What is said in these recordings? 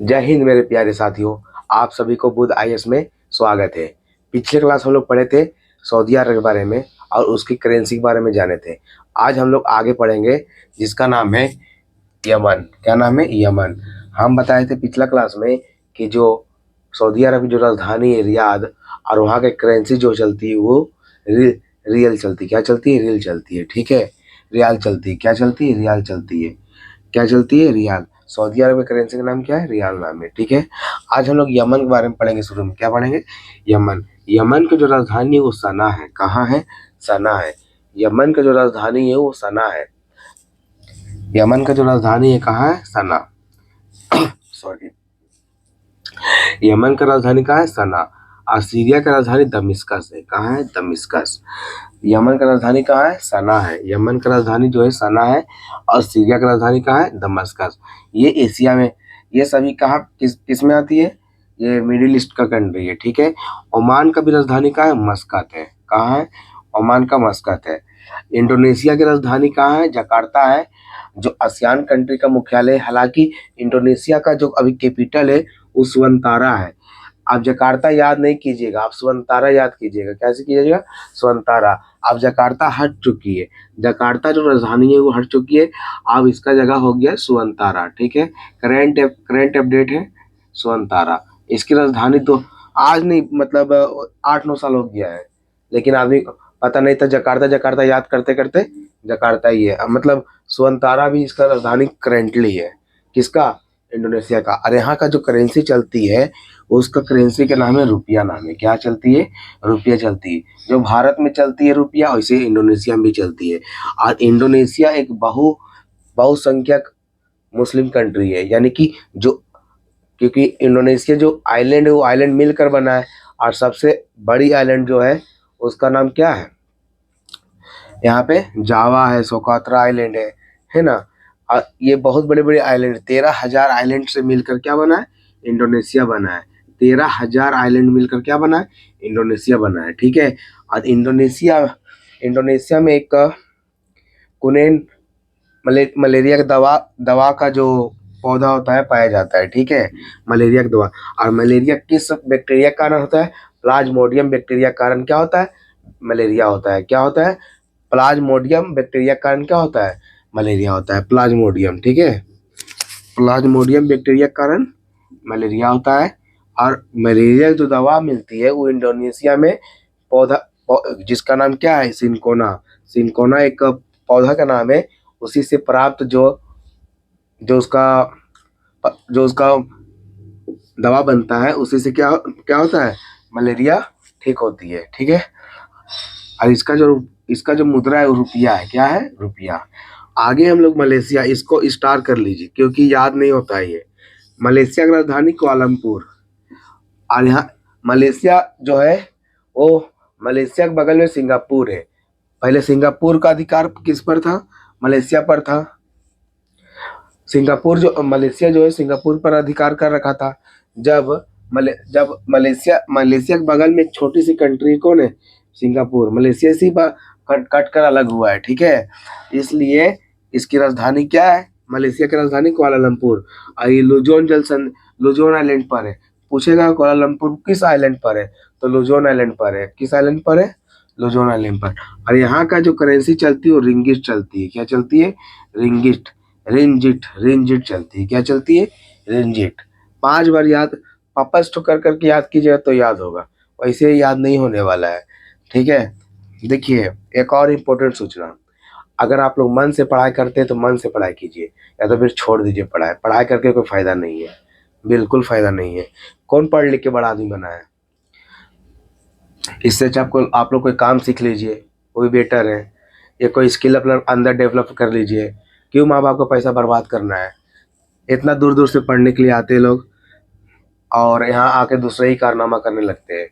जय हिंद मेरे प्यारे साथियों, आप सभी को बुध आईएएस में स्वागत है। पिछले क्लास हम लोग पढ़े थे सऊदी अरब के बारे में और उसकी करेंसी के बारे में जाने थे। आज हम लोग आगे पढ़ेंगे जिसका नाम है यमन। क्या नाम है? यमन। हम बताए थे पिछला क्लास में कि जो सऊदी अरब की जो राजधानी है रियाद और वहाँ की करेंसी जो चलती है वो रियल चलती है। क्या चलती है? रियल चलती है। ठीक है, रियाल चलती है। क्या चलती है? रियाल चलती है। क्या चलती है? रियाल। सऊदी अरब की करेंसी का नाम क्या है? रियाल नाम है। ठीक है, आज हम लोग यमन के बारे में पढ़ेंगे। शुरू में क्या पढ़ेंगे? यमन। यमन की जो राजधानी है वो सना है। कहाँ है? सना है। यमन का जो राजधानी है वो सना है। यमन का जो राजधानी है कहाँ है? सना। सॉरी, यमन का राजधानी कहाँ है? सना। और सीरिया का राजधानी दमिश्कस है। कहाँ है? दमिश्कस। यमन का राजधानी कहाँ है? सना है। यमन का राजधानी जो है सना है और सीरिया का राजधानी कहाँ है? दमिश्कस। ये एशिया में, ये सभी कहाँ किस में आती है? ये मिडिल ईस्ट का कंट्री है। ठीक है, ओमान का भी राजधानी कहाँ है? मस्कत है। कहाँ है? ओमान का मस्कत है। इंडोनेशिया की राजधानी कहाँ है? जकार्ता है, जो आसियान कंट्री का मुख्यालय। हालांकि इंडोनेशिया का जो अभी कैपिटल है वो सुवंतारा है। आप जकार्ता याद नहीं कीजिएगा, आप सुवंतारा याद कीजिएगा। कैसे कीजिएगा? सुवंतारा। अब जकार्ता हट चुकी है, जकार्ता जो राजधानी है वो हट चुकी है। अब इसका जगह हो गया सुवंतारा। ठीक है, करंट अपडेट है सुवंतारा। इसकी राजधानी तो आज नहीं, मतलब 8-9 साल हो गया है, लेकिन आदमी को पता नहीं था। जकार्ता जकार्ता याद करते करते जकार्ता ही है। मतलब सुवंतारा भी इसका राजधानी करेंटली है। किसका? इंडोनेशिया का। और यहाँ का जो करेंसी चलती है उसका करेंसी का नाम है रुपया नाम है। क्या चलती है? रुपया चलती है। जो भारत में चलती है रुपया, वैसे इंडोनेशिया में भी चलती है। और इंडोनेशिया एक बहुसंख्यक मुस्लिम कंट्री है, यानी कि जो, क्योंकि इंडोनेशिया जो आइलैंड है वो आइलैंड मिलकर बना है। और सबसे बड़ी आइलैंड जो है उसका नाम क्या है? यहाँ पे जावा है, सोकात्रा आइलैंड है ना। और ये बहुत बड़े बड़े आइलैंड, 13,000 आइलैंड से मिलकर क्या बना है? इंडोनेशिया बना है। 13,000 आइलैंड मिलकर क्या बना है? इंडोनेशिया बना है। ठीक है, और इंडोनेशिया में एक कुनेन मलेरिया का दवा का जो पौधा होता है पाया जाता है। ठीक है, मलेरिया की दवा। और मलेरिया किस बैक्टीरिया के कारण होता है? प्लाज्मोडियम बैक्टीरिया के कारण क्या होता है? मलेरिया होता है। क्या होता है? प्लाज्मोडियम बैक्टीरिया के कारण क्या होता है? मलेरिया होता है। प्लाज्मोडियम। ठीक है, प्लाज्मोडियम बैक्टीरिया के कारण मलेरिया होता है। और मलेरिया की जो दवा मिलती है वो इंडोनेशिया में जिसका नाम क्या है? सिंकोना। सिंकोना एक पौधा का नाम है। उसी से प्राप्त जो उसका दवा बनता है, उसी से क्या क्या होता है? मलेरिया ठीक होती है। ठीक है, और इसका जो मुद्रा है वो रुपया है। क्या है? रुपया। आगे हम लोग मलेशिया, इसको स्टार कर लीजिए क्योंकि याद नहीं होता है ये। मलेशिया की राजधानी कुआलालंपुर। और यहाँ मलेशिया जो है वो, मलेशिया के बगल में सिंगापुर है। पहले सिंगापुर का अधिकार किस पर था? मलेशिया पर था। मलेशिया जो है सिंगापुर पर अधिकार कर रखा था। जब मलेशिया के बगल में एक छोटी सी कंट्री कौन है? सिंगापुर। मलेशिया से कट कर अलग हुआ है। ठीक है, इसलिए इसकी राजधानी क्या है? मलेशिया की राजधानी कुआलालंपुर। और ये लुजोन आइलैंड पर है। पूछेगा कुआलालंपुर किस आइलैंड पर है, तो लुजोन आइलैंड पर है। किस आइलैंड पर है? लुजोन आइलैंड पर। और यहाँ का जो करेंसी चलती है वो रिंगिट चलती है। क्या चलती है? रिंगिट। रिंजिट चलती है। क्या चलती है? रिंजिट। 5 बार याद, वापस तो कर करके याद कीजिएगा तो याद होगा, वैसे याद नहीं होने वाला है। ठीक है, देखिए एक और इम्पोर्टेंट सूचना। अगर आप लोग मन से पढ़ाई करते हैं तो मन से पढ़ाई कीजिए, या तो फिर छोड़ दीजिए पढ़ाई। पढ़ाई करके कोई फायदा नहीं है, बिल्कुल फायदा नहीं है। कौन पढ़ लिख के बड़ा आदमी बना है? इससे अच्छा आप लोग कोई काम सीख लीजिए, वो भी बेटर है। या कोई स्किल अपना अंदर डेवलप कर लीजिए। क्यों माँ बाप का पैसा बर्बाद करना है? इतना दूर दूर से पढ़ने के लिए आते लोग और यहाँ आके दूसरे ही कारनामा करने लगते हैं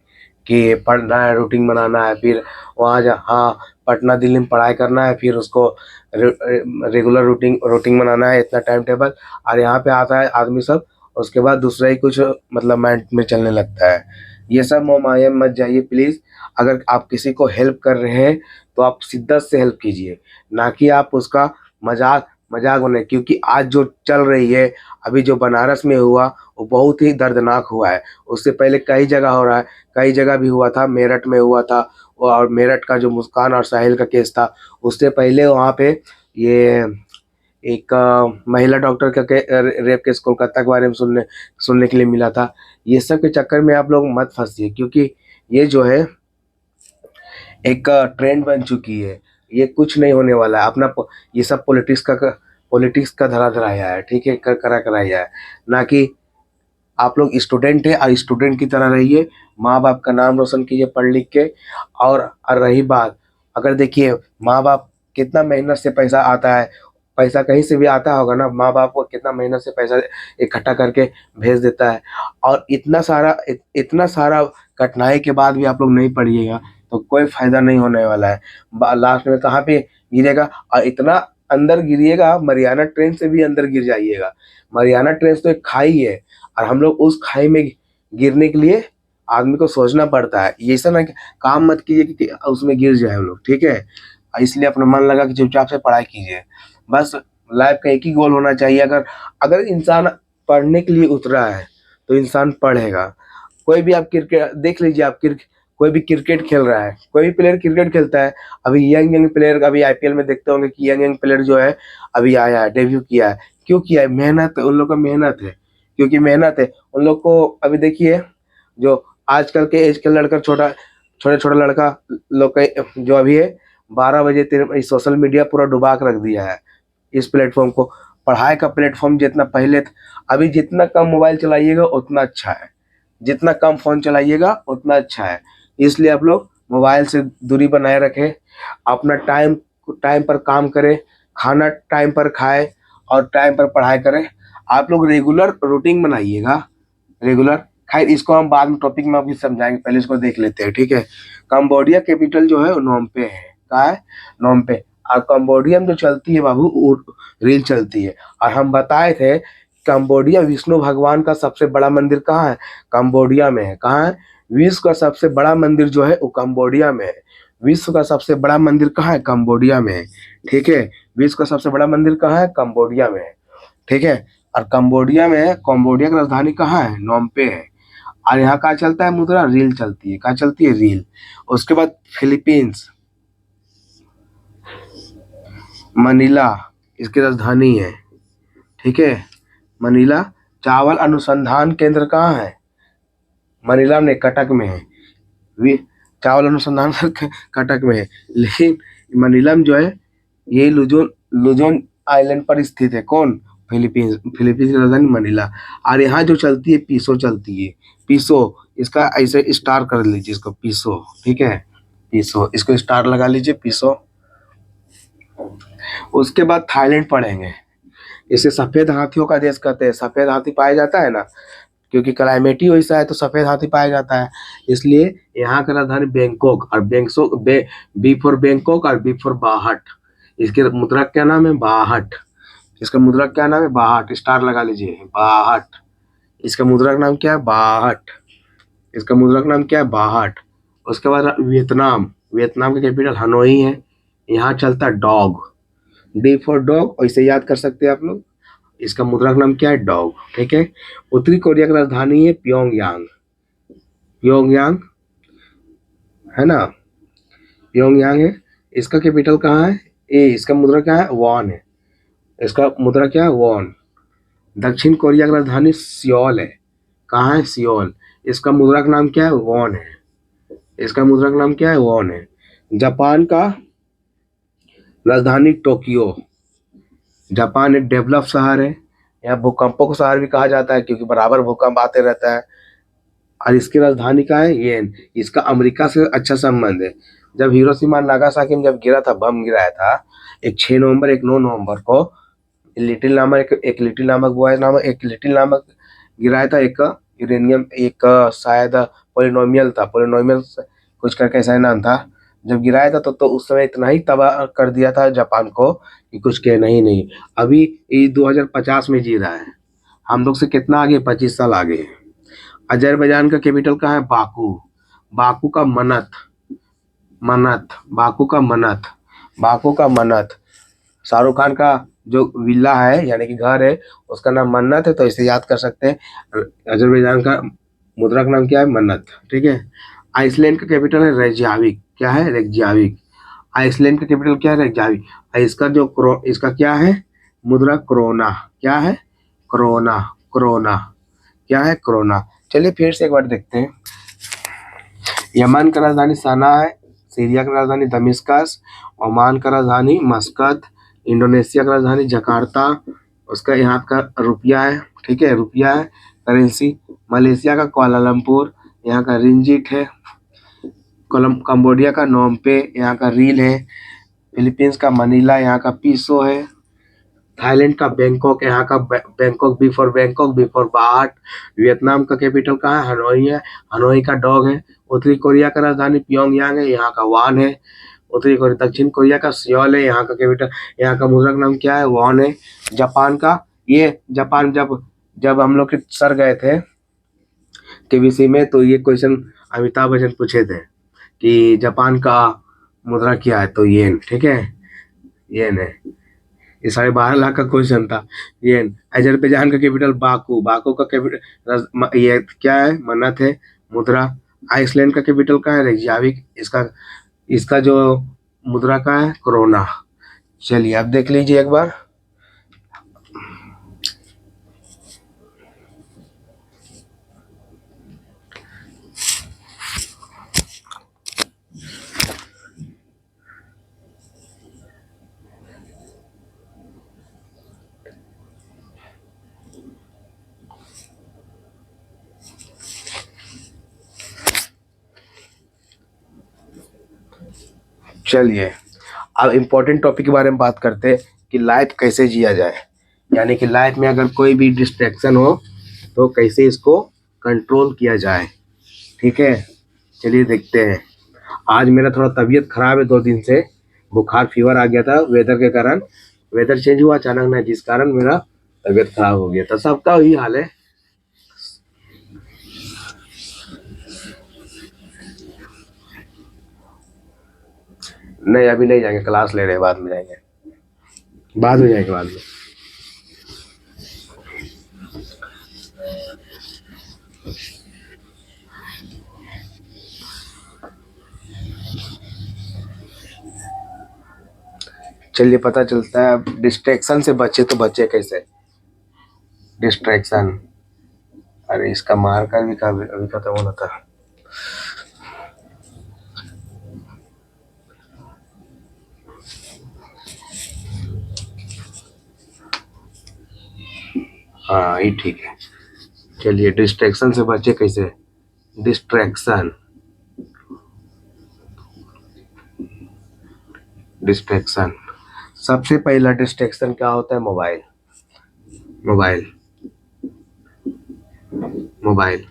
कि पढ़ना है, रूटीन बनाना है, फिर वहाँ जा, हाँ पटना दिल्ली में पढ़ाई करना है, फिर उसको रेगुलर रूटीन बनाना है, इतना टाइम टेबल। और यहाँ पे आता है आदमी सब, उसके बाद दूसरा ही कुछ मतलब माइंड में चलने लगता है। ये सब मोहमाया मत जाइए प्लीज़। अगर आप किसी को हेल्प कर रहे हैं तो आप शिद्दत से हेल्प कीजिए, ना कि आप उसका मजाक मजाक बने, क्योंकि आज जो चल रही है, अभी जो बनारस में हुआ वो बहुत ही दर्दनाक हुआ है। उससे पहले कई जगह हो रहा है, कई जगह भी हुआ था, मेरठ में हुआ था। और मेरठ का जो मुस्कान और साहिल का केस था, उससे पहले वहाँ पे ये एक महिला डॉक्टर का रेप केस कोलकाता के बारे में सुनने के लिए मिला था। ये सब के चक्कर में आप लोग मत फंसिए, क्योंकि ये जो है एक ट्रेंड बन चुकी है। ये कुछ नहीं होने वाला है। ये सब पॉलिटिक्स का धरा धराया है, ठीक है, करा कराया है। ना कि आप लोग स्टूडेंट है और स्टूडेंट की तरह रहिए, माँ बाप का नाम रोशन कीजिए पढ़ लिख के। और रही बात, अगर देखिए माँ बाप कितना मेहनत से पैसा आता है, पैसा कहीं से भी आता होगा ना, माँ बाप को कितना मेहनत से पैसा इकट्ठा करके भेज देता है। और इतना सारा कठिनाई के बाद भी आप लोग नहीं पढ़िएगा तो कोई फायदा नहीं होने वाला है। लास्ट में कहाँ पे गिरेगा, और इतना अंदर गिरिएगा, मरियाना ट्रेन से भी अंदर गिर जाइएगा। मरियाना ट्रेन तो एक खाई है, और हम लोग उस खाई में गिरने के लिए आदमी को सोचना पड़ता है। ये ऐसा ना कि काम मत कीजिए कि उसमें गिर जाए हम लोग, ठीक है। इसलिए अपना मन लगा कि चुपचाप से पढ़ाई कीजिए। बस लाइफ का एक ही गोल होना चाहिए। अगर अगर इंसान पढ़ने के लिए उतरा है तो इंसान पढ़ेगा। कोई भी आप क्रिकेट देख लीजिए, कोई भी क्रिकेट खेल रहा है, कोई भी प्लेयर क्रिकेट खेलता है। अभी यंग यंग प्लेयर, अभी आईपीएल में देखते होंगे कि यंग यंग प्लेयर जो है अभी आया है, डेब्यू किया है। क्यों किया है? मेहनत, उन लोग का मेहनत है। क्योंकि मेहनत है उन लोग को। अभी देखिए जो आजकल के एज के लड़का, छोटा छोटा लड़का लोग का जो अभी है, 12 बजे तेरे सोशल मीडिया पूरा डुबा के रख दिया है इस प्लेटफॉर्म को। पढ़ाई का प्लेटफॉर्म जितना पहले अभी जितना कम मोबाइल चलाइएगा उतना अच्छा है, जितना कम फोन चलाइएगा उतना अच्छा है। इसलिए आप लोग मोबाइल से दूरी बनाए रखें, अपना टाइम टाइम पर काम करें, खाना टाइम पर खाएं और टाइम पर पढ़ाई करें। आप लोग रेगुलर रूटीन बनाइएगा, रेगुलर। खैर इसको हम बाद में टॉपिक में अभी समझाएंगे, पहले इसको देख लेते हैं, ठीक है। कंबोडिया कैपिटल जो है वो नोम पे है। कहाँ है? नोम पे। और कंबोडिया में जो चलती है बाबू, वो रील चलती है। और हम बताए थे कंबोडिया विष्णु भगवान का सबसे बड़ा मंदिर कहाँ है? कंबोडिया में है। कहाँ है? विश्व का सबसे बड़ा मंदिर जो है वो कंबोडिया में है। विश्व का सबसे बड़ा मंदिर कहाँ है? कंबोडिया में है, ठीक है। विश्व का सबसे बड़ा मंदिर कहाँ है? कंबोडिया में है, ठीक है। और कंबोडिया की राजधानी कहाँ है? नोम पे है। और यहाँ कहाँ चलता है मुद्रा? रील चलती है। कहाँ चलती है? रील। उसके बाद फिलीपींस, मनीला इसकी राजधानी है, ठीक है। मनीला। चावल अनुसंधान केंद्र कहाँ है? मनीला में, कटक में है। वी चावल अनुसंधान कटक में है। लेकिन मनीला में जो है ये लुजोन लुजोन आइलैंड पर स्थित है। कौन? फिलीपींस। फिलीपींस की राजधानी मनीला। और यहाँ जो चलती है पीसो चलती है। पीसो, इसका ऐसे स्टार कर लीजिए इसको, पीसो, ठीक है। पीसो, इसको स्टार लगा लीजिए, पीसो। उसके बाद थाईलैंड पढ़ेंगे। इसे सफेद हाथियों का देश कहते हैं। सफेद हाथी पाया जाता है ना, क्योंकि क्लाइमेट ही वैसा है तो सफेद हाथी पाया जाता है। इसलिए यहाँ का राजधानी बैंकॉक। और बी फॉर बैंकॉक और बी फॉर बाहट। इसके मुद्रा क्या नाम है? बाहट। इसका मुद्रा क्या नाम है? बाहट। स्टार लगा लीजिए, बाहट। इसका मुद्रा का नाम क्या है? बाहट। इसका मुद्रा का नाम क्या है? बाहट। उसके बाद वियतनाम। वियतनाम का कैपिटल हनोई है। यहाँ चलता है डॉग, डी फॉर डॉग, और इसे याद कर सकते हैं आप लोग। इसका मुद्रा का नाम क्या है? डॉग, ठीक है। उत्तरी कोरिया की राजधानी है प्योंगयांग। प्योंगयांग है ना, प्योंगयांग है। इसका कैपिटल कहाँ है? इसका मुद्रा क्या है? वॉन है। इसका मुद्रा क्या है? वॉन। दक्षिण कोरिया की राजधानी सियोल है। कहाँ है? सियोल। इसका मुद्रा का नाम क्या है? वॉन है। इसका मुद्रा का नाम क्या है? वॉन है। जापान का राजधानी टोक्यो। जापान एक डेवलप शहर है। यहाँ भूकंपों का शहर भी कहा जाता है, क्योंकि बराबर भूकंप आते रहता है। और इसकी राजधानी का है येन। इसका अमेरिका से अच्छा संबंध है। जब हिरोशिमा और नागासाकी में जब गिरा था, बम गिराया था, एक 6 नवंबर, एक 9 नवंबर को, एक लिटिल नामक गिराया था। एक यूरेनियम, एक शायद पोलिनोमियल था, पोलिनोमियल कुछ करके ऐसा ही नाम था। जब गिराया था तो उस समय इतना ही तबाह कर दिया था जापान को कि कुछ कहना ही नहीं। अभी ये 2050 में जी रहा है। हम लोग से कितना आगे? 25 साल आगे। अजरबैजान का कैपिटल कहाँ है? बाकू। बाकू का मनत, बाकू का मनत। शाहरुख खान का जो विला है यानी कि घर है उसका नाम मन्नत है, तो इसे याद कर सकते हैं। अजरबैजान का मुद्रा का नाम क्या है? मन्नत। ठीक है। आइसलैंड का कैपिटल है रेकजाविक। क्या है? रेकजाविक। आइसलैंड का कैपिटल क्या है? रेकजाविक। और इसका क्या है? मुद्रा क्रोना। क्या है? क्रोना। क्रोना। क्या है? क्रोना। चलिए फिर से एक बार देखते हैं। यमन का राजधानी सना है। सीरिया का राजधानी दमिश्कस। ओमान का राजधानी मस्कत। इंडोनेशिया का राजधानी जकार्ता। उसका यहाँ का रुपया है। ठीक है, रुपया है करेंसी। मलेशिया का कुआलालंपुर। यहाँ का रिंजिट है। कंबोडिया का नोमपे, यहाँ का रील है। फिलीपींस का मनीला, यहाँ का पीसो है। थाईलैंड का बैंकॉक, यहाँ का बैंकॉक, बी फॉर बाट। वियतनाम का कैपिटल कहाँ है? हनोई है। हनोई का डॉग है। उत्तरी कोरिया का राजधानी प्योंगयांग है, यहाँ का वान है। दक्षिण कोरिया का सियोल है, यहाँ का कैपिटल, यहाँ का मुद्रा का नाम क्या है? वॉन है। जापान का, ये जापान जब जब हम लोग के सर गए थे केबीसी में, तो ये क्वेश्चन अमिताभ बच्चन पूछे थे कि जापान का मुद्रा क्या है, तो येन। ठीक है, येन है। ये 12.5 लाख का क्वेश्चन था। येन। अजरबैजान का कैपिटल बाकू। बाकू का कैपिटल ये क्या है? मन्नत है। मुद्रा। आइसलैंड का कैपिटल क्या है? रेकजाविक। इसका इसका जो मुद्रा का है? क्रोना। चलिए अब देख लीजिए एक बार। चलिए अब इम्पोर्टेंट टॉपिक के बारे में बात करते हैं कि लाइफ कैसे जिया जाए, यानी कि लाइफ में अगर कोई भी डिस्ट्रैक्शन हो तो कैसे इसको कंट्रोल किया जाए। ठीक है, चलिए देखते हैं। आज मेरा थोड़ा तबीयत खराब है, 2 दिन से बुखार फीवर आ गया था वेदर के कारण। वेदर चेंज हुआ अचानक ना, जिस कारण मेरा तबीयत खराब हो गया था। सबका वही हाल है। नहीं अभी नहीं जाएंगे, क्लास ले रहे हैं, बाद में जाएंगे। बाद में जाएंगे, बाद में। चलिए पता चलता है अब डिस्ट्रैक्शन से बचे तो बचे कैसे। डिस्ट्रैक्शन, अरे इसका मार्कर भी अभी खत्म होना था। हाँ ये ठीक है। चलिए डिस्ट्रैक्शन से बचे कैसे। डिस्ट्रैक्शन, डिस्ट्रैक्शन, सबसे पहला डिस्ट्रैक्शन क्या होता है? मोबाइल। मोबाइल। मोबाइल।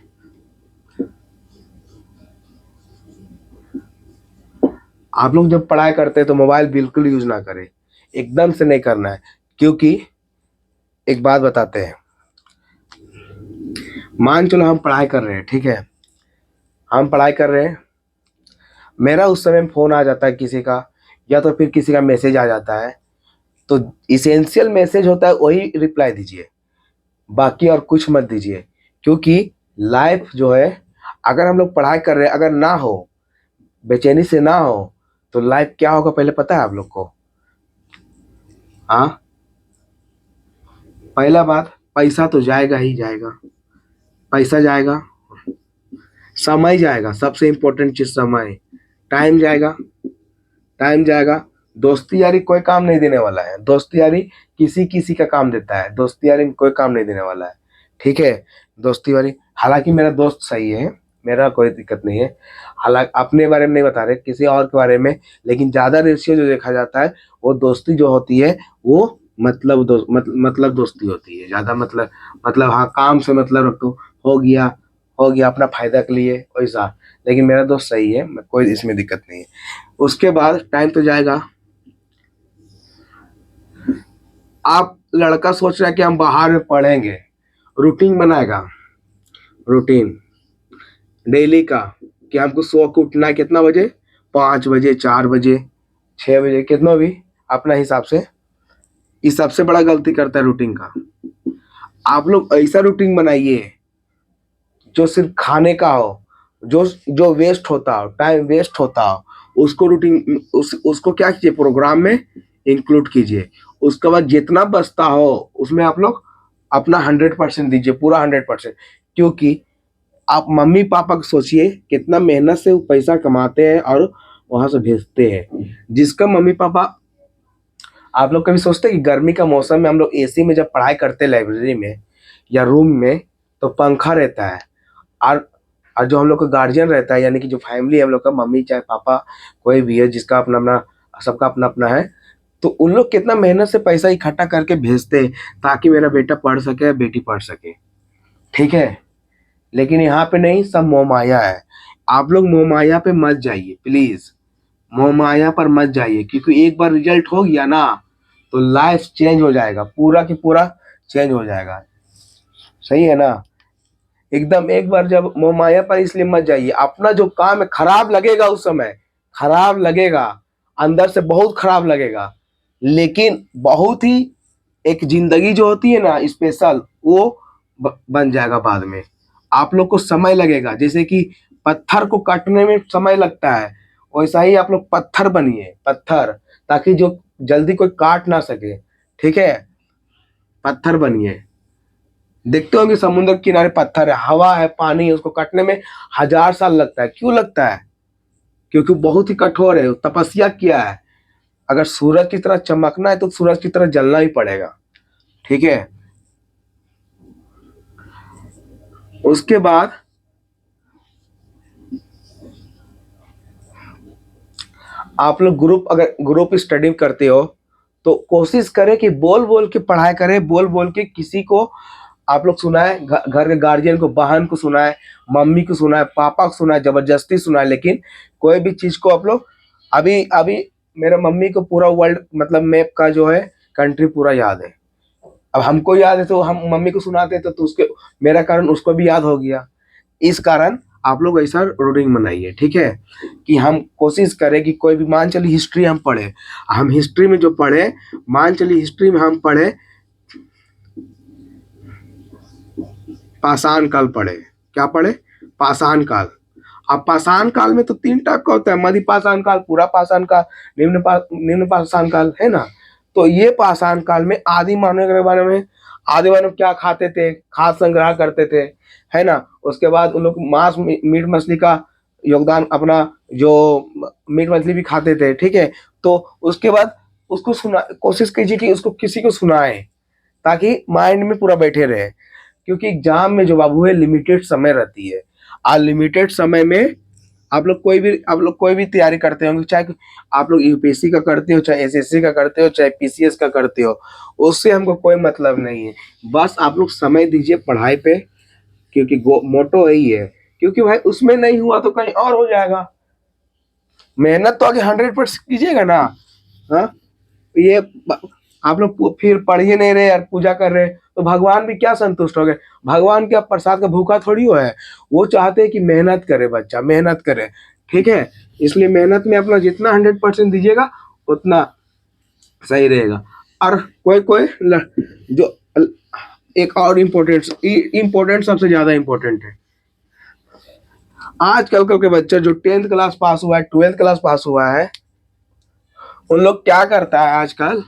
आप लोग जब पढ़ाई करते हैं तो मोबाइल बिल्कुल यूज ना करें, एकदम से नहीं करना है। क्योंकि एक बात बताते हैं, मान चलो हम पढ़ाई कर रहे हैं, ठीक है, हम पढ़ाई कर रहे हैं, मेरा उस समय फोन आ जाता है किसी का, या तो फिर किसी का मैसेज आ जाता है, तो इसेंशियल मैसेज होता है वही रिप्लाई दीजिए, बाकी और कुछ मत दीजिए। क्योंकि लाइफ जो है, अगर हम लोग पढ़ाई कर रहे हैं, अगर ना हो, बेचैनी से ना हो, तो लाइफ क्या होगा पहले पता है आप लोग को? हाँ, पहला बात, पैसा तो जाएगा ही जाएगा। पैसा जाएगा, समय जाएगा, सबसे इम्पोर्टेंट चीज समय। टाइम जाएगा, टाइम जाएगा। दोस्ती यारी कोई काम नहीं देने वाला है। दोस्ती यारी किसी किसी का काम देता है, दोस्ती यारी में कोई काम नहीं देने वाला है। ठीक है, दोस्ती यारी, हालांकि मेरा दोस्त सही है, मेरा कोई दिक्कत नहीं है। हालांकि अपने बारे में नहीं बता रहे, किसी और के बारे में, लेकिन ज्यादा रेशियो जो देखा जाता है वो दोस्ती जो होती है वो मतलब दोस्ती होती है ज्यादा। मतलब हाँ, काम से मतलब रखो, हो गया, हो गया अपना फायदा के लिए वैसा। लेकिन मेरा दोस्त सही है, कोई इसमें दिक्कत नहीं है। उसके बाद टाइम तो जाएगा। आप लड़का सोच रहा है कि हम बाहर में पढ़ेंगे, रूटीन बनाएगा, रूटीन डेली का, कि हमको सुबह को उठना है कितना बजे, 5 बजे, 4 बजे, 6 बजे, कितना भी अपना हिसाब से। ये सबसे बड़ा गलती करता है रूटीन का। आप लोग ऐसा रूटीन बनाइए जो सिर्फ खाने का हो, जो जो वेस्ट होता हो, टाइम वेस्ट होता हो, उसको रूटीन उसको क्या कीजिए, प्रोग्राम में इंक्लूड कीजिए। उसके बाद जितना बचता हो उसमें आप लोग अपना 100% दीजिए, पूरा 100%। क्योंकि आप मम्मी पापा को सोचिए कितना मेहनत से वो पैसा कमाते हैं और वहां से भेजते हैं। जिसका मम्मी पापा, आप लोग कभी सोचते हैं कि गर्मी का मौसम में हम लोग एसी में जब पढ़ाई करते हैं लाइब्रेरी में या रूम में, तो पंखा रहता है। और और जो हम लोग का गार्जियन रहता है, यानी कि जो फैमिली है हम लोग का, मम्मी चाहे पापा कोई भी है, जिसका अपना अपना, सबका अपना अपना है, तो उन लोग कितना मेहनत से पैसा इकट्ठा करके भेजते हैं ताकि मेरा बेटा पढ़ सके, बेटी पढ़ सके। ठीक है। लेकिन यहाँ पे नहीं, सब मोहमाया है। आप लोग मोहमाया पे मत जाइए प्लीज, मोहमाया पर मत जाइए, क्योंकि एक बार रिजल्ट हो गया ना तो लाइफ चेंज हो जाएगा, पूरा की पूरा चेंज हो जाएगा। सही है ना। एकदम एक बार जब मोहमाया पर इसलिए मत जाइए, अपना जो काम है खराब लगेगा, उस समय खराब लगेगा, अंदर से बहुत खराब लगेगा, लेकिन बहुत ही एक जिंदगी जो होती है ना स्पेशल, वो बन जाएगा बाद में। आप लोग को समय लगेगा, जैसे कि पत्थर को काटने में समय लगता है, वैसा ही आप लोग पत्थर बनिए, पत्थर, ताकि जो जल्दी कोई काट ना सके। ठीक है। पत्थर बनिए। देखते होंगे समुद्र के किनारे पत्थर है, हवा है, पानी है, उसको काटने में 1000 साल लगता है। क्यों लगता है? क्योंकि बहुत ही कठोर है, तपस्या किया है। अगर सूरज की तरह चमकना है तो सूरज की तरह जलना ही पड़ेगा। ठीक है। उसके बाद आप लोग ग्रुप, अगर ग्रुप स्टडी करते हो तो कोशिश करें कि बोल बोल के पढ़ाई करें, बोल बोल के किसी को आप लोग सुनाए, घर के गार्जियन को, बहन को सुनाए, मम्मी को सुनाए, पापा को सुनाए, जबरदस्ती सुनाए। लेकिन कोई भी चीज को आप लोग, अभी अभी मेरे मम्मी को पूरा वर्ल्ड मतलब मैप का जो है कंट्री पूरा याद है। अब हमको याद है तो हम मम्मी को सुनाते तो उसके मेरा कारण उसको भी याद हो गया। इस कारण आप लोग ऐसा रूटीन बनाइए। ठीक है। कि हम कोशिश करें कि कोई भी, मान चलिए हिस्ट्री हम पढ़े, हम हिस्ट्री में जो पढ़े, मान चलिए हिस्ट्री में हम पढ़े पाषाण काल पढ़े। क्या पढ़े? पाषाण काल। अब पाषाण काल में तो 3 टाइप का होता है, मध्य पाषाण काल, पूरा पाषाण काल, निम्न पाषाण काल, है ना। तो ये पाषाण काल में आदि मानव के बारे में, आदि मानव क्या खाते थे, खाद्य संग्रह करते थे, है ना। उसके बाद उन लोग मांस, मीट मछली का योगदान, अपना जो मीट मछली भी खाते थे। ठीक है। तो उसके बाद उसको सुना, कोशिश कीजिए कि उसको किसी को सुनाए ताकि माइंड में पूरा बैठे रहे। क्योंकि एग्जाम में जो बाबू है लिमिटेड समय रहती है, और लिमिटेड समय में आप लोग कोई भी तैयारी करते होंगे, चाहे आप लोग यूपीएससी का करते हो, चाहे एसएससी का करते हो, चाहे पीसीएस का करते हो, उससे हमको कोई मतलब नहीं है। बस आप लोग समय दीजिए पढ़ाई पे, क्योंकि मोटो यही है। क्योंकि भाई उसमें नहीं हुआ तो कहीं और हो जाएगा। मेहनत तो आगे 100% कीजिएगा ना। हाँ। ये आप लोग फिर पढ़ ही नहीं रहे यार, पूजा कर रहे, तो भगवान भी क्या संतुष्ट हो गए? भगवान क्या प्रसाद का भूखा थोड़ी हो है। वो चाहते हैं कि मेहनत करे बच्चा, मेहनत करे। ठीक है। इसलिए मेहनत में अपना जितना 100% दीजिएगा उतना सही रहेगा। और कोई कोई जो एक और इम्पोर्टेंट सबसे ज्यादा इम्पोर्टेंट है, आजकल के बच्चे जो 10th क्लास पास हुआ है, 12th क्लास पास हुआ है, उन लोग क्या करता है आजकल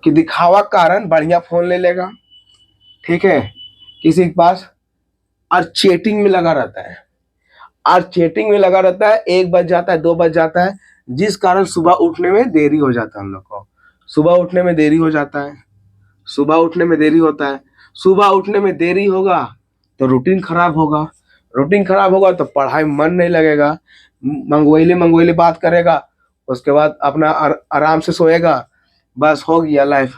कि दिखावा के कारण बढ़िया फोन ले लेगा। ठीक है। किसी के पास, और चेटिंग में लगा रहता है, और चेटिंग में लगा रहता है, 1 बज जाता है, 2 बज जाता है, जिस कारण सुबह उठने में देरी हो जाता है हम लोग को। सुबह उठने में देरी हो जाता है, सुबह उठने में देरी होता है। सुबह उठने में देरी होगा तो रूटीन खराब होगा, रूटीन खराब होगा तो पढ़ाई में मन नहीं लगेगा, मंगवैले मंगवैले बात करेगा, उसके बाद अपना आराम से सोएगा, बस हो गया लाइफ।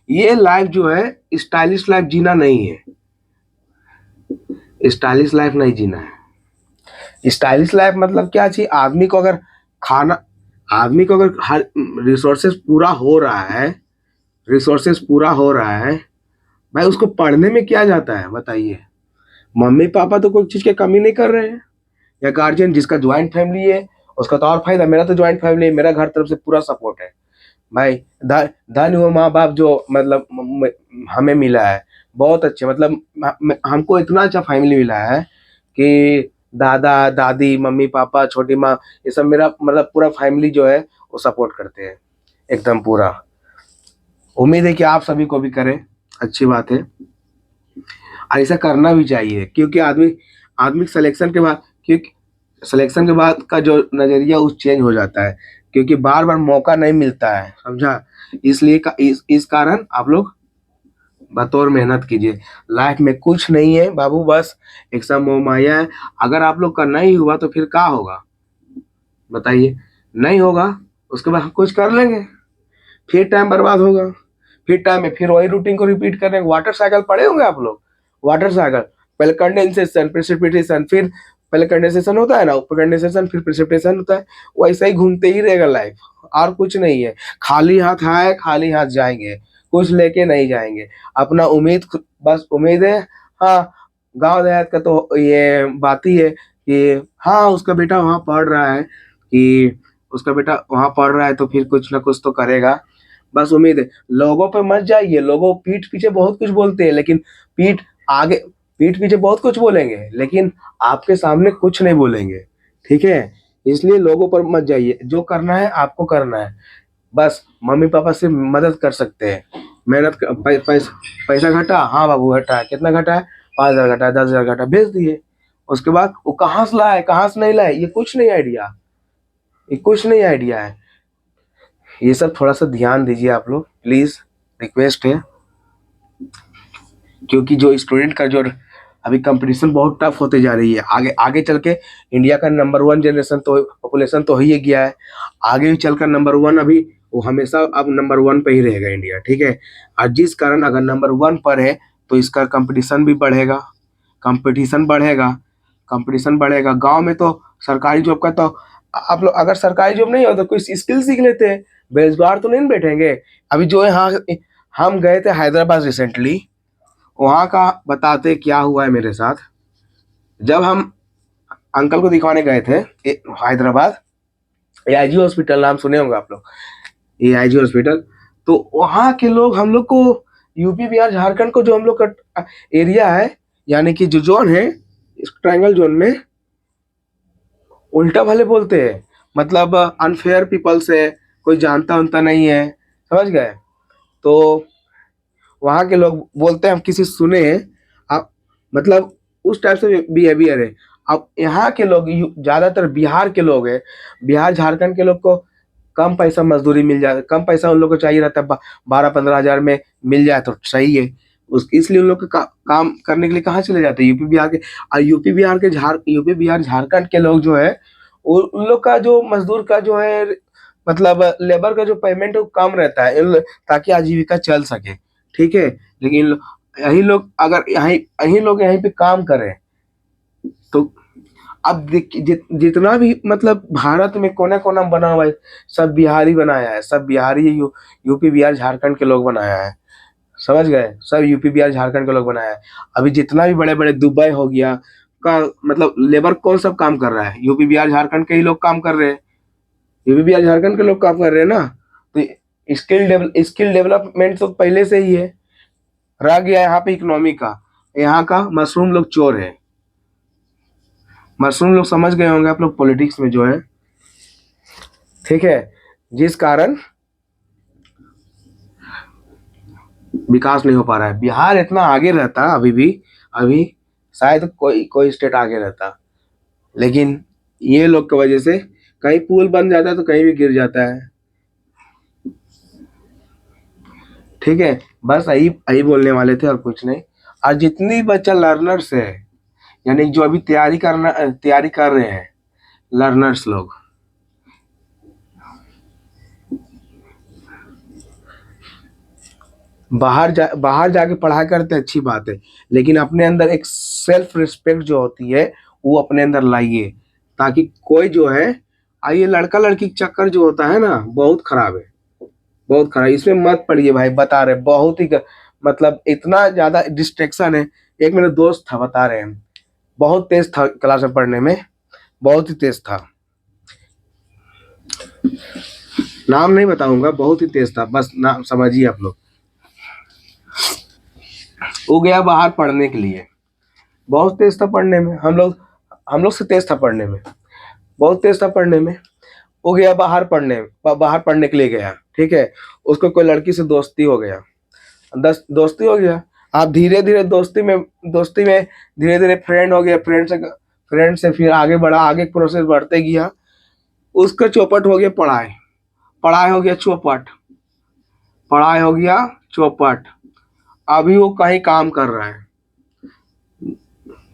ये लाइफ जो है स्टाइलिश लाइफ जीना नहीं है, स्टाइलिश लाइफ नहीं जीना है। स्टाइलिश लाइफ मतलब क्या चाहिए? आदमी को अगर खाना, आदमी को अगर हर रिसोर्सेस पूरा हो रहा है, रिसोर्सेस पूरा हो रहा है, भाई उसको पढ़ने में क्या जाता है बताइए? मम्मी पापा तो कोई चीज की कमी नहीं कर रहे हैं, या गार्जियन जिसका ज्वाइंट फैमिली है उसका तो और फायदा। मेरा तो ज्वाइंट फैमिली है, मेरा घर तरफ से पूरा सपोर्ट है। भाई धन वो माँ बाप जो मतलब हमें मिला है, बहुत अच्छे, मतलब हमको इतना अच्छा फैमिली मिला है कि दादा दादी मम्मी पापा छोटी माँ, ये सब मेरा मतलब पूरा फैमिली जो है वो सपोर्ट करते हैं एकदम पूरा। उम्मीद है कि आप सभी को भी करें, अच्छी बात है। और ऐसा करना भी चाहिए क्योंकि आदमी आदमी सिलेक्शन के बाद, क्योंकि सिलेक्शन के बाद का जो नजरिया उस चेंज हो जाता है, क्योंकि बार बार मौका नहीं मिलता है, समझा। इसलिए इस कारण आप लोग बतौर मेहनत कीजिए। लाइफ में कुछ नहीं है बाबू, बस एक सब मोह माया है। अगर आप लोग का नहीं हुआ तो फिर क्या होगा बताइए। नहीं होगा, उसके बाद हम कुछ कर लेंगे, फिर टाइम बर्बाद होगा, फिर टाइम में फिर वही रूटीन को रिपीट करेंगे। वाटर साइकिल पढ़े होंगे आप लोग, वाटर साइकिल। पहले कंडेंसेशन, प्रेसिपिटेशन, फिर पहले कंडेंसेशन होता है ना, ऊपर कंडेंसेशन फिर प्रेसिपिटेशन होता है। वैसे ही घूमते ही रहेगा लाइफ, और कुछ नहीं है। खाली हाथ आए खाली हाथ जाएंगे, कुछ लेके नहीं जाएंगे। अपना बस उम्मीद है। हाँ, गांव देहात का तो ये बात ही है कि हाँ उसका बेटा वहाँ पढ़ रहा है, कि उसका बेटा वहाँ पढ़ रहा है तो फिर कुछ ना कुछ तो करेगा। बस उम्मीद है। लोगों पे मत जाइए, लोगों पीठ पीछे बहुत कुछ बोलते हैं, लेकिन पीठ आगे पीठ पीछे बहुत कुछ बोलेंगे, लेकिन आपके सामने कुछ नहीं बोलेंगे, ठीक है। इसलिए लोगों पर मत जाइए, जो करना है आपको करना है। बस मम्मी पापा से मदद कर सकते हैं। पैसा घटा, हाँ बाबू घटा है, कितना घटा है, 5,000 घटा है, 10,000 घटा है, भेज दिए। उसके बाद वो कहाँ से लाए कहाँ से नहीं लाए, ये कुछ नहीं आइडिया, ये कुछ नहीं आइडिया है। ये सब थोड़ा सा ध्यान दीजिए आप लोग प्लीज, रिक्वेस्ट है। क्योंकि जो स्टूडेंट का जो अभी कंपटीशन बहुत टफ होते जा रही है, आगे आगे चल के इंडिया का नंबर वन जनरेशन तो पॉपुलेशन तो ही गया है, आगे भी चलकर नंबर वन, अभी वो हमेशा अब नंबर वन पे ही रहेगा इंडिया, ठीक है। और जिस कारण अगर नंबर वन पर है तो इसका कंपटीशन भी बढ़ेगा, कंपटीशन बढ़ेगा, कंपटीशन बढ़ेगा। गांव में तो सरकारी जॉब का तो आप लोग, अगर सरकारी जॉब नहीं हो तो कोई स्किल सीख लेते हैं, बेरोजगार तो नहीं बैठेंगे। अभी जो है, हाँ, हम गए थे हैदराबाद रिसेंटली, वहाँ का बताते क्या हुआ है मेरे साथ। जब हम अंकल को दिखाने गए थे हैदराबाद, एआईजी हॉस्पिटल, नाम सुने होंगे आप लोग, एआईजी हॉस्पिटल। तो वहाँ के लोग हम लोग को, यूपी बिहार झारखंड को जो हम लोग का एरिया है, यानी कि जो जोन है, इस ट्रायंगल जोन में उल्टा भले बोलते हैं, मतलब अनफेयर पीपल से, कोई जानता उनता नहीं है, समझ गए। तो वहाँ के लोग बोलते हैं, हम किसी से सुने हैं, आप मतलब उस टाइप से बिहेवियर है। अब यहाँ के लोग ज्यादातर बिहार के लोग हैं, बिहार झारखंड के लोग को कम पैसा मजदूरी मिल जाए, कम पैसा उन लोग को चाहिए रहता है, 12-15 हजार में मिल जाए तो सही है। उस इसलिए उन लोग काम करने के लिए कहाँ चले जाते हैं, यूपी बिहार के। और यूपी बिहार झारखंड के लोग जो है, उन लोग का जो मजदूर का जो है, मतलब लेबर का जो पेमेंट है वो कम रहता है, ताकि आजीविका चल सके, ठीक है। लेकिन यही लोग अगर यही लोग यहीं पे काम करें तो, अब देखिए जितना भी मतलब भारत में कोना कोना बना हुआ है, सब बिहारी बनाया है, सब बिहारी यूपी बिहार झारखंड के लोग बनाया है, समझ गए, सब यूपी बिहार झारखंड के लोग बनाया है। अभी जितना भी बड़े बड़े दुबई हो गया का, मतलब लेबर कौन सब काम कर रहा है, यूपी बिहार झारखंड के ही लोग काम कर रहे हैं, यूपी बिहार झारखंड के लोग काम कर रहे हैं ना। तो स्किल डेवलपमेंट तो पहले से ही है। रह गया यहाँ पे इकोनॉमी का, यहाँ का मशरूम लोग चोर है। मशरूम लोग समझ गए होंगे आप लोग, पॉलिटिक्स में जो है, ठीक है। जिस कारण विकास नहीं हो पा रहा है, बिहार इतना आगे रहता अभी भी, अभी शायद कोई कोई स्टेट आगे रहता, लेकिन ये लोग की वजह से कहीं पुल बन जाता है तो कहीं भी गिर जाता है, ठीक है। बस यही यही बोलने वाले थे और कुछ नहीं। और जितनी बच्चा लर्नर्स है, यानी जो अभी तैयारी कर रहे हैं लर्नर्स लोग, बाहर जाके पढ़ाई करते हैं, अच्छी बात है, लेकिन अपने अंदर एक सेल्फ रिस्पेक्ट जो होती है वो अपने अंदर लाइए, ताकि कोई जो है, ये लड़का लड़की चक्कर जो होता है ना, बहुत खराब है, बहुत खराब। इसमें मत पड़िए भाई, बता रहे बहुत ही मतलब इतना ज्यादा डिस्ट्रैक्शन है। एक मेरा दोस्त था, बता रहे हैं, बहुत तेज था क्लास में पढ़ने में, बहुत ही तेज था। नाम नहीं बताऊंगा, बहुत ही तेज था, बस नाम समझिए आप लोग। वो गया बाहर पढ़ने के लिए, बहुत तेज था पढ़ने में, हम लोग से तेज था पढ़ने में, बहुत तेज था पढ़ने में। वो गया बाहर पढ़ने के लिए गया, ठीक है। उसको कोई लड़की से दोस्ती हो गया, दोस्ती हो गया। आप धीरे धीरे दोस्ती में धीरे धीरे फ्रेंड हो गया, फ्रेंड से फिर आगे बढ़ा, आगे प्रोसेस बढ़ते गया। उसका चौपट हो गया पढ़ाई, पढ़ाई हो गया चौपट, पढ़ाई हो गया चौपट। अभी वो कहीं काम कर रहा है,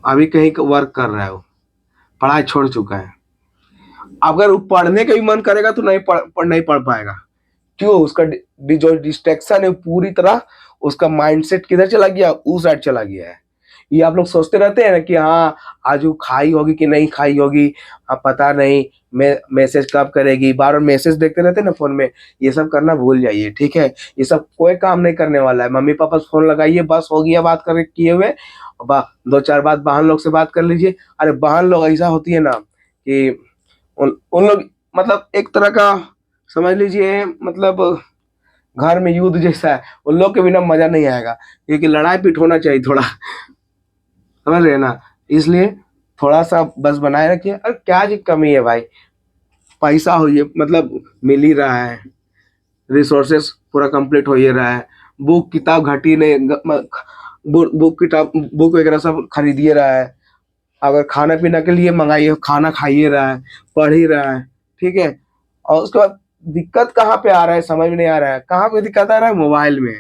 अभी कहीं वर्क कर रहा है, वो पढ़ाई छोड़ चुका है। अगर वो पढ़ने का भी मन करेगा तो नहीं पढ़ पाएगा। क्यों? उसका जो डिस्ट्रैक्शन है पूरी तरह, उसका माइंडसेट किधर चला गया, उस साइड चला गया है। ये आप लोग सोचते रहते हैं ना कि हाँ आज वो खाई होगी कि नहीं खाई होगी, अब पता नहीं, मैसेज कब करेगी, बार बार मैसेज देखते रहते हैं ना फोन में। ये सब करना भूल जाइए, ठीक है। ये सब कोई काम नहीं करने वाला है। मम्मी पापा से फोन लगाइए, बस हो गया बात कर किए हुए। दो चार बात बहन लोग से बात कर लीजिए। अरे बहन लोग ऐसा होती है ना कि उन लोग मतलब एक तरह का समझ लीजिए, मतलब घर में युद्ध जैसा है। उन लोग के बिना मजा नहीं आएगा, क्योंकि लड़ाई पीट होना चाहिए थोड़ा, समझ रहे हैं ना। इसलिए थोड़ा सा बस बनाए रखिए। अरे क्या जी कमी है भाई, पैसा हो ये मतलब मिल ही रहा है, रिसोर्सेस पूरा कंप्लीट हो ही रहा है। बुक किताब घटी नहीं, बुक किताब बुक वगैरह सब खरीद ही रहा है। अगर खाना पीना के लिए मंगाइए, खाना खाइए रहा है, पढ़ ही रहा है, ठीक है। और उसके बाद दिक्कत कहाँ पे आ रहा है समझ में नहीं आ रहा है। कहाँ पे दिक्कत आ रहा है? मोबाइल में।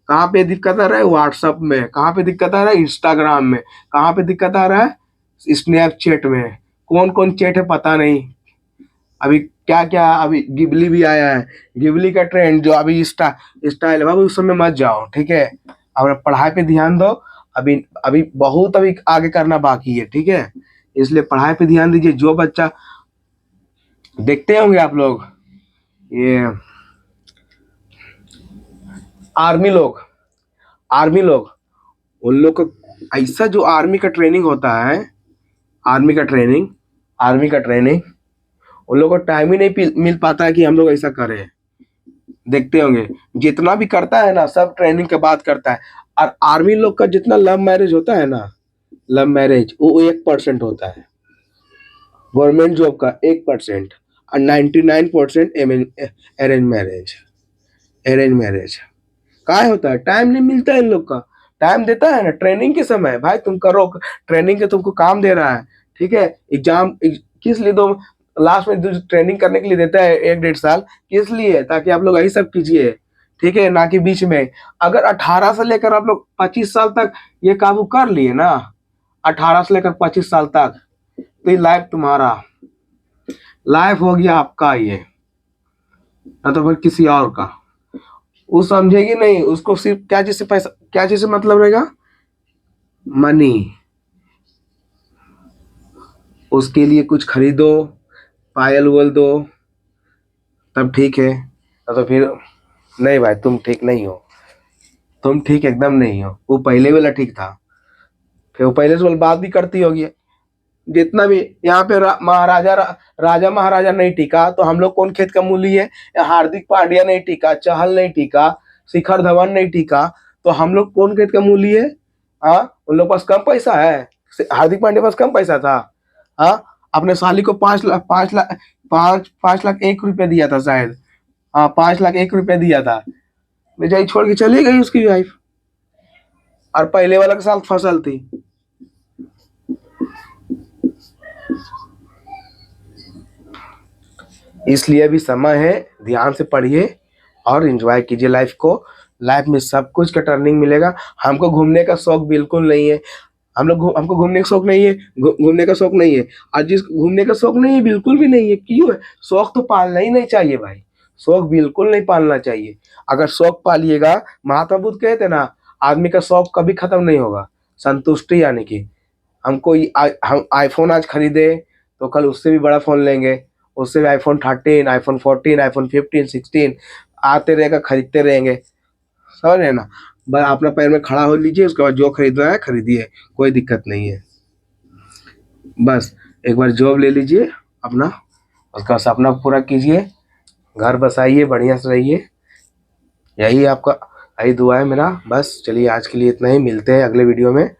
कहाँ पे दिक्कत आ रहा है? व्हाट्सएप में। कहाँ पे दिक्कत आ रहा है? इंस्टाग्राम में। कहाँ पे दिक्कत आ रहा है? स्नैपचैट में। कौन कौन चैट है पता नहीं। अभी क्या क्या, अभी गिबली भी आया है, गिबली का ट्रेंड जो अभी स्टाइल है बाबू, उस समय मत जाओ, ठीक है। अब पढ़ाई पे ध्यान दो। अभी अभी बहुत अभी आगे करना बाकी है, ठीक है। इसलिए पढ़ाई पे ध्यान दीजिए। जो बच्चा देखते होंगे आप लोग, ये आर्मी लोग, आर्मी लोग, उन लोग को ऐसा जो आर्मी का ट्रेनिंग होता है, आर्मी का ट्रेनिंग आर्मी का ट्रेनिंग उन लोग को टाइम ही नहीं मिल पाता है कि हम लोग ऐसा करें। देखते होंगे जितना भी करता है ना, सब ट्रेनिंग के बाद करता है। और आर्मी लोग का जितना लव मैरिज होता है ना, लव मैरिज वो 1% होता है। गवर्नमेंट जॉब का 1%, और 99% अरेंज मैरिज। अरेंज मैरिज काय होता है? टाइम नहीं मिलता है इन लोग का। टाइम देता है ना ट्रेनिंग के समय, भाई तुम करो, ट्रेनिंग के तुमको काम दे रहा है, ठीक है। किस लिए दो? लास्ट में जो ट्रेनिंग करने के लिए देता है 1 1.5 साल, किस लिए? ताकि आप लोग यही सब कीजिए, ठीक है, ना कि बीच में। अगर 18 से लेकर आप लोग 25 साल तक ये काबू कर लिए ना, 18 से लेकर 25 साल तक, तो ये लाइफ तुम्हारा, लाइफ हो गया आपका ये, ना तो फिर किसी और का। वो समझेगी नहीं, उसको सिर्फ क्या चीज से पैसा, क्या चीज से मतलब रहेगा? मनी। उसके लिए कुछ खरीदो, पायल उयल दो, तब ठीक है। तो फिर नहीं भाई, तुम ठीक नहीं हो, तुम ठीक एकदम नहीं हो। वो पहले वाला ठीक था, फिर वो पहले से वाला बात भी करती होगी। जितना भी यहाँ पे राजा महाराजा नहीं टिका, तो हम लोग कौन खेत का मूली है? हार्दिक पांड्या नहीं टिका, चहल नहीं टिका, शिखर धवन नहीं टिका, तो हम लोग कौन खेत का मूली है? हाँ, उन लोग पास कम पैसा है, हार्दिक पांड्या पास कम पैसा था। हाँ, अपने साली को 5 लाख 1 रुपया दिया था शायद। हाँ, 5 लाख 1 रुपया दिया था, बेचारी छोड़ के चली गई उसकी वाइफ, और पहले वाला के साथ फसल थी। इसलिए अभी समय है, ध्यान से पढ़िए और एंजॉय कीजिए लाइफ को। लाइफ में सब कुछ का टर्निंग मिलेगा। हमको घूमने का शौक बिल्कुल नहीं है, हमको घूमने का शौक नहीं है, घूमने का शौक नहीं है। आज जिस घूमने का शौक नहीं है, बिल्कुल भी नहीं है, क्यों है? शौक तो पालना ही नहीं चाहिए भाई, शौक बिल्कुल नहीं पालना चाहिए। अगर शौक पालिएगा, महात्मा बुद्ध कहते ना, आदमी का शौक कभी खत्म नहीं होगा। संतुष्टि यानी कि हम आईफोन आज खरीदे, तो कल उससे भी बड़ा फोन लेंगे, उससे भी iPhone 13, iPhone 14, iPhone 15, 16 आते रहेगा, खरीदते रहेंगे, समझ रहे हैं ना। बस अपना पैर में खड़ा हो लीजिए, उसके बाद जो खरीदना है खरीदिए, कोई दिक्कत नहीं है। बस एक बार जॉब ले लीजिए अपना, उसका सपना पूरा कीजिए, घर बसाइए, बढ़िया से रहिए, यही आपका यही दुआ है मेरा। बस चलिए आज के लिए इतना ही, मिलते हैं अगले वीडियो में।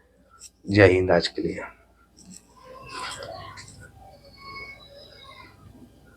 जय हिंद आज के लिए।